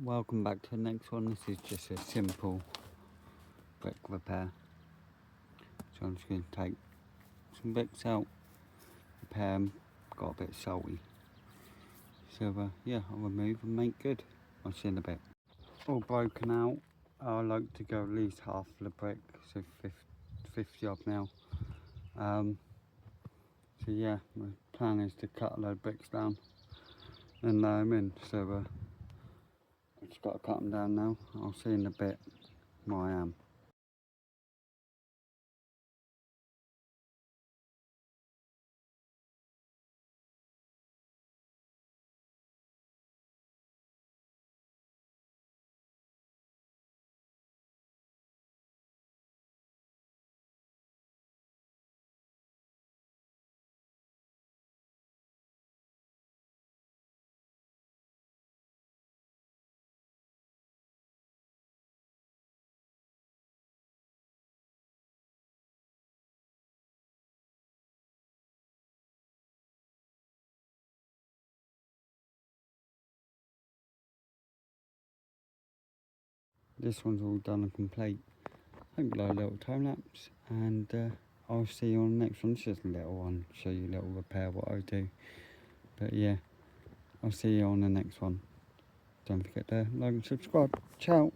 Welcome back to the next one. This is just a simple brick repair. So I'm just going to take some bricks out, repair them, got a bit salty. So yeah, I'll remove and make good. I'll see you in a bit. All broken out. I like to go at least half of the brick, so 50 odd now. So yeah, my plan is to cut a load of bricks down and lay them in. So I've just got to cut them down now. I'll see you in a bit where I am. This one's all done and complete. Hope you like a little time lapse, and I'll see you on the next one. It's just a little one, show you a little repair what I do. But yeah, I'll see you on the next one. Don't forget to like and subscribe. Ciao.